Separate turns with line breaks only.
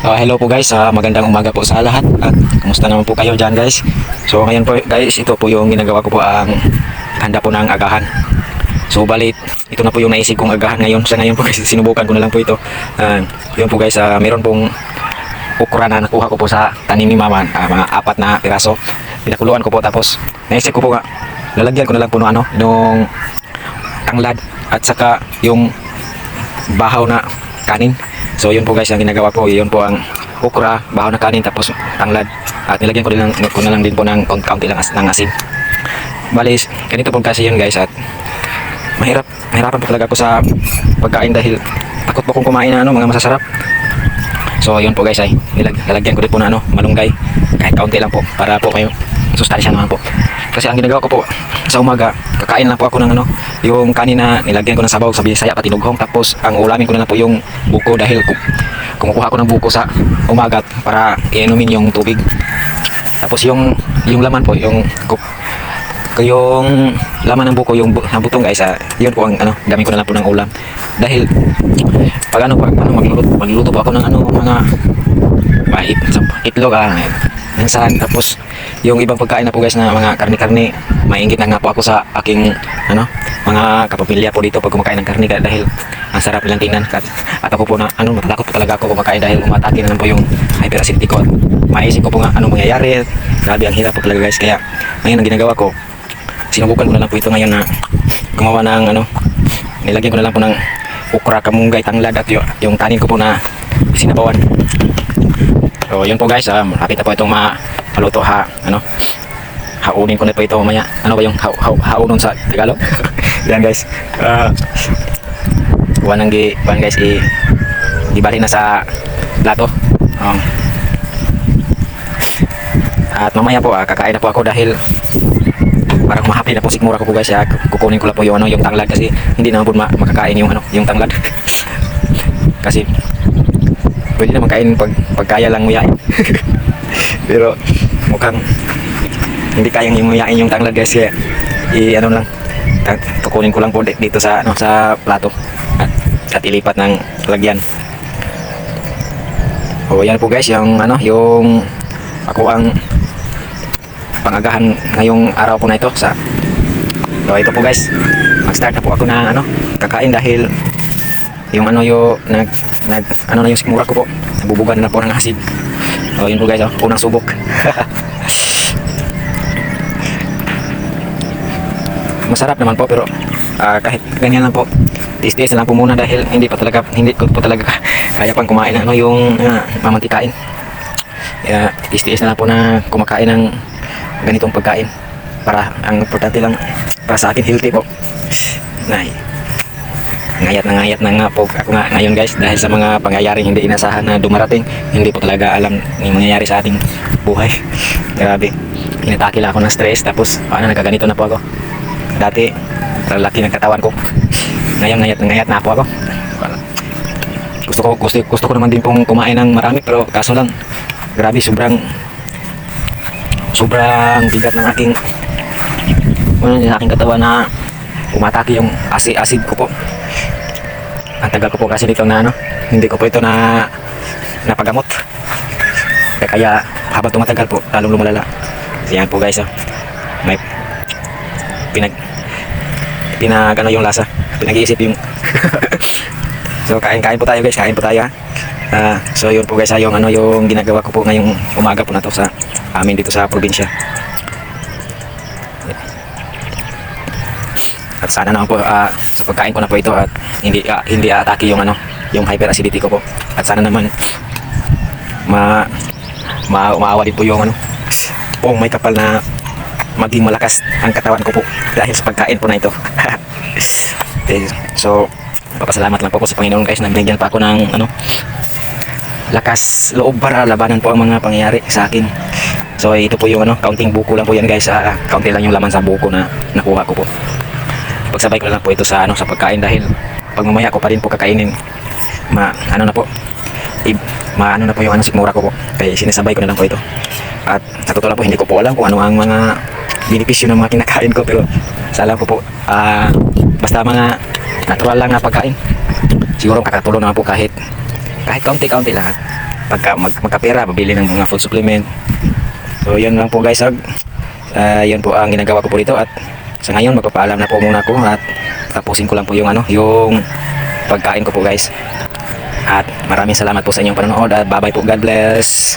Hello po guys, magandang umaga po sa lahat at kumusta naman po kayo dyan guys. So ngayon po guys, ito po yung ginagawa ko po ang handa po ng agahan. So balit, ito na po yung naisip kong agahan ngayon. Sa ngayon po guys, sinubukan ko na lang po ito. Yun po guys, meron pong okra na nakuha ko po sa tanim ni mama, mga 4 na piraso. Pinakuluan ko po tapos naisip ko po nga, lalagyan ko na lang po nung tanglad at saka yung bahaw na kanin. So yun po guys ang ginagawa ko, yun po ang okra, bahaw na kanin tapos tanglad at nilagyan ko na lang din po ng kaunti lang ng asin. Balis, ganito po kasi yun guys at mahirapan po talaga ako sa pagkain dahil takot po kong kumain na mga masasarap. So yun po guys ay nilagyan ko din po na malunggay kahit kaunti lang po para po kayo sustansya naman po. Kasi ang ginagawa ko po sa umaga, kakain lang po ako ng yung kanin na nilagyan ko ng sabaw sa Bisaya pati dughong, tapos ang ulamin ko na lang po yung buko dahil kumukuha ko ng buko sa umaga para iinumin yung tubig. Tapos yung laman po, yung laman ng buko, yung butong guys, yun po ang gamit ko na lang po ng ulam. Dahil pag magluluto po ako ng mga itlog, ng saan, tapos yung ibang pagkain na po guys na mga karne-karne, maingit na nga po ako sa aking mga kapamilya po dito pag kumakain ng karne dahil ang sarap nilang tingnan. At ako po na matatakot po talaga ako kumakain dahil umatake na lang po yung hyperacidity ko. Maisip ko po nga mangyayari. Grabe ang hirap po talaga guys. Kaya ngayon ang ginagawa ko, sinubukan ko na lang po ito ngayon na gumawa ng nilagyan ko na lang po ng okra, kamunggay, tanglad at yung kanin ko po na sinabawan. So yun po guys, malapit na po itong maluto haunin ko na po ito mamaya. Ano ba yung haunon sa Tagalog? Yan guys. Buwan guys, ibalik na sa plato. At mamaya po kakain na po ako dahil parang mahapi na po sikmura ko po guys. Kukunin ko lang po yung tanglad kasi hindi naman po makakain yung tanglad. Kasi pwede naman kain pag kaya lang nguyain. Pero mukhang hindi kayang nguyain yung tanglad guys. Kaya lang, kukunin ko lang po dito sa plato at ilipat ng lagyan. O yan po guys, yung ako ang pangagahan ngayong araw po na ito so ito po guys, mag-start na po ako na kakain dahil yung yung sikmura ko po nabubugan na po ng asid. O yun po guys, unang subok. Masarap naman po pero kahit ganyan lang po, tiis-tiis na lang po muna dahil hindi ko po talaga kaya pang kumain yung mamantikain. Kaya tiis-tiis na lang po na kumakain ng ganitong pagkain para ang importante lang para sa akin healthy po. Ngayat na nga po ako nga ngayon guys dahil sa mga pangyayaring hindi inasahan na dumarating. Hindi po talaga alam yung mangyayari sa ating buhay. Grabe, inatake lang ako ng stress tapos nagkaganito na po ako. Dati laki ng katawan ko, ngayon ngayat na po ako. Gusto ko naman din pong kumain ng marami pero kaso lang grabe, sobrang bigat ng aking katawan na umatake yung acid ko po. Ang tagal ko po kasi dito na hindi ko po ito na napagamot. Kaya habang tumatagal po lalong lumalala. Yan po guys, may yung lasa, pinag-iisip yung so kain po tayo guys, kain po tayo so yun po guys, yung ginagawa ko po ngayong umaga po na to sa amin dito sa probinsya. At sana naman po sa pagkain ko na po ito at hindi atake yung hyperacidity ko po. At sana naman maawa din po yung may kapal na maging malakas ang katawan ko po dahil sa pagkain po na ito. Okay, so papasalamat lang po ako sa Panginoon guys na binigyan pa ako ng lakas loob para labanan po ang mga pangyayari sa akin. So ito po yung kaunting buko lang po yan guys, kaunti lang yung laman sa buko na nakuha ko po. Pagsabay ko lang po ito sa pagkain dahil pag mamaya ko pa rin po kakainin na po yung sikmura ko po, kaya sinesabay ko na lang po ito. At sa totoo lang po hindi ko po alam kung ano ang mga benepisyo ng mga kinakain ko, pero sa alam ko po basta mga natural lang na pagkain siguro makakatulong naman po kahit kaunti-kaunti lang magkapera, mabili ng mga food supplement. So yun lang po guys, yun po ang ginagawa ko po dito, at sa ngayon magpapaalam na po muna ako at tapusin ko lang po yung yung pagkain ko po guys. At maraming salamat po sa inyong panonood at bye bye po, God bless.